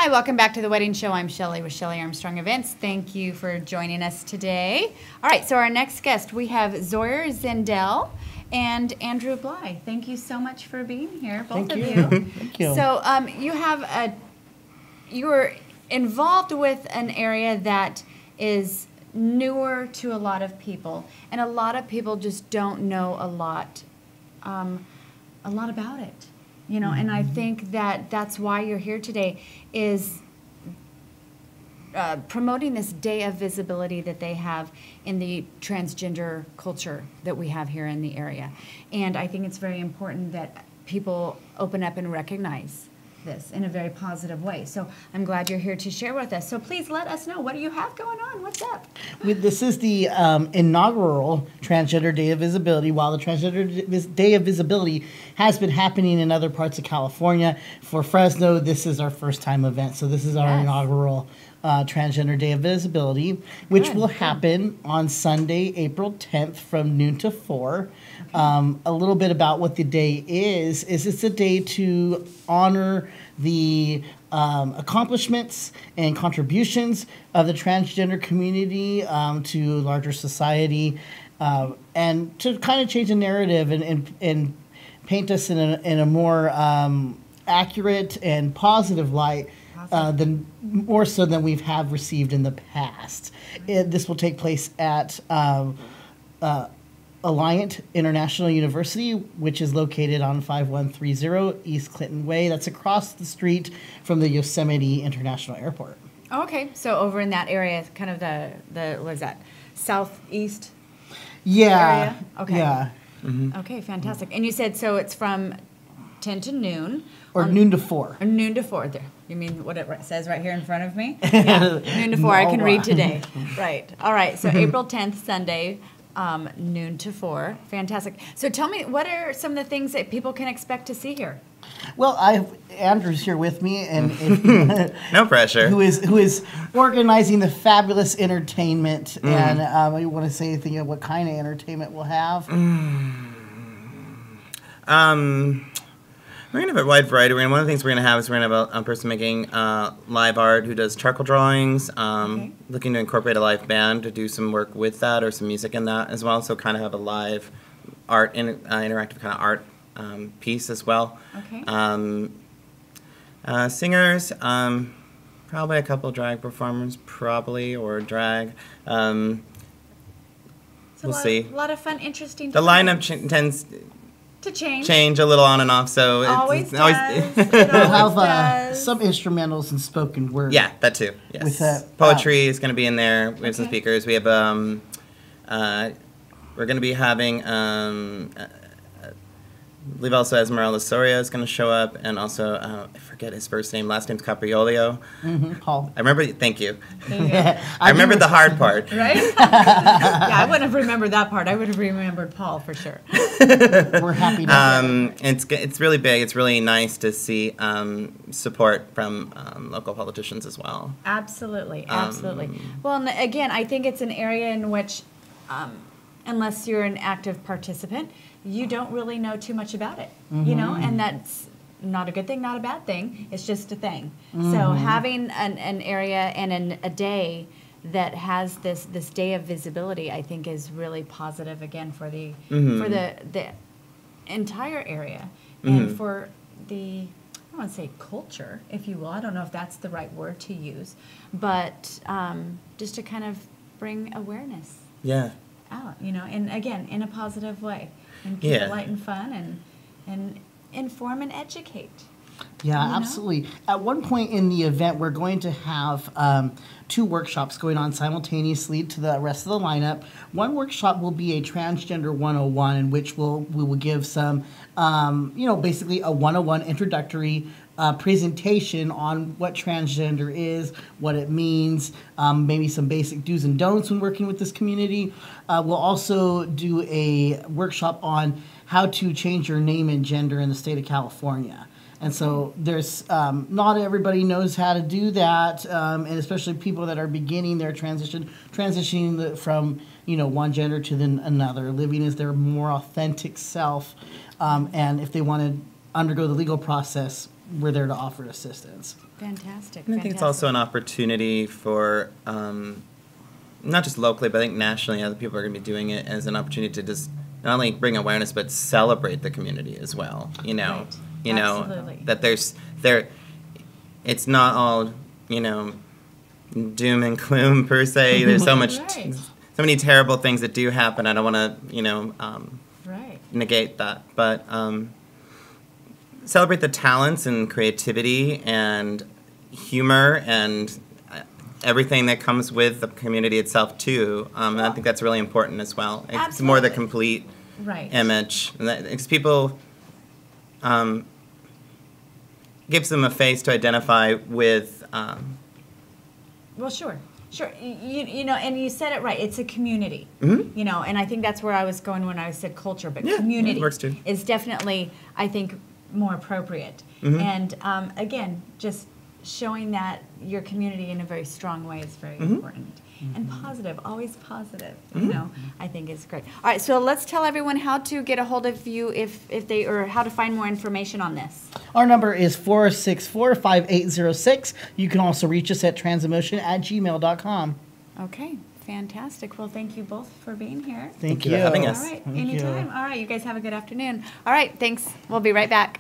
Hi, welcome back to the Wedding Show. I'm Shelley with Shelley Armstrong Events. Thank you for joining us today. All right, so our next guest, we have Zoyer Zyndel and Andrew Bligh. Thank you so much for being here, both of you. Thank you. So you're involved with an area that is newer to a lot of people, and a lot of people just don't know a lot about it. You know, and I think that that's why you're here today, is promoting this day of visibility that they have in the transgender culture that we have here in the area. And I think it's very important that people open up and recognize this in a very positive way. So I'm glad you're here to share with us. So please let us know, what do you have going on? What's up? This is the inaugural Transgender Day of Visibility. While the Transgender Day of Visibility has been happening in other parts of California, for Fresno, this is our first time event. So this is our inaugural Transgender Day of Visibility, which will happen on Sunday, April 10th from noon to 4. A little bit about what the day is it's a day to honor the accomplishments and contributions of the transgender community to larger society, and to kind of change the narrative and paint us in a more accurate and positive light, than more so than we've have received in the past. This will take place at Alliant International University, which is located on 5130 East Clinton Way. That's across the street from the Yosemite International Airport. Okay, so over in that area, kind of the what is that, southeast area? Okay. Yeah. Okay, fantastic. And you said, so it's from 10 to noon. Or noon to 4. Or noon to 4. There. You mean what it says right here in front of me? Yeah, noon to 4. I can read today. Right. All right, so April 10th, Sunday, noon to 4. Fantastic. So tell me, what are some of the things that people can expect to see here? Well, Andrew's here with me, and no pressure. Who is organizing the fabulous entertainment? And you want to say anything about what kind of entertainment we'll have? We're going to have a wide variety. One of the things we're going to have is we're going to have a person making live art who does charcoal drawings, looking to incorporate a live band to do some work with that or some music in that as well. So kind of have a live art, interactive kind of art piece as well. Okay. Singers, probably a couple drag performers, or drag. We'll see. A lot of fun, interesting. The lineup tends to change a little on and off, so always it always we'll have does. some instrumentals and spoken word. Yeah, that too. Yes. With poetry is going to be in there. We have some speakers. We have we're going to be having I believe also Esmeralda Soria is going to show up, and also I forget his first name. Last name's Capriolio. Paul. I remember. Thank you. Yeah. I remembered the hard part. Right? Yeah, I wouldn't have remembered that part. I would have remembered Paul for sure. We're happy to it's really big. It's really nice to see support from local politicians as well. Absolutely, absolutely. Well, and again, I think it's an area in which, unless you're an active participant, you don't really know too much about it, you know, and that's not a good thing, not a bad thing. It's just a thing. So having an area and a day that has this day of visibility, I think, is really positive again for the entire area and for the, I don't want to say culture, if you will. I don't know if that's the right word to use, but just to kind of bring awareness. Yeah. Out, you know, and again, in a positive way, and keep it light and fun, and inform and educate. Yeah, absolutely. At one point in the event, we're going to have 2 workshops going on simultaneously to the rest of the lineup. One workshop will be a Transgender 101, in which we will give some, basically a 101 introductory presentation on what transgender is, what it means, maybe some basic do's and don'ts when working with this community. We'll also do a workshop on how to change your name and gender in the state of California. And so there's not everybody knows how to do that, and especially people that are beginning their transitioning from one gender to then another, living as their more authentic self, and if they want to undergo the legal process, we're there to offer assistance. Fantastic. And I think it's also an opportunity for, not just locally, but I think nationally, other people are going to be doing it as an opportunity to just not only bring awareness, but celebrate the community as well. You know, Right. Absolutely. That it's not all, doom and gloom per se. There's so much, Right. so many terrible things that do happen. I don't want to, Right. negate that, but celebrate the talents and creativity and humor and everything that comes with the community itself too. And I think that's really important as well. It's Absolutely. more the complete Right. image. And because people gives them a face to identify with. Well, sure. And you said it right. It's a community, Mhm. and I think that's where I was going when I said culture, but Yeah, community it works too. is definitely, I think, more appropriate. Mhm. And again, just showing that your community in a very strong way is very Mhm. important. And positive, always positive, I think is great. All right, so let's tell everyone how to get a hold of you if they, or how to find more information on this. Our number is 464-5806. You can also reach us at transemotion@gmail.com. Okay, fantastic. Well, thank you both for being here. Thank you you for having All us. right, Thank you. anytime. All right, you guys have a good afternoon. All right, thanks. We'll be right back.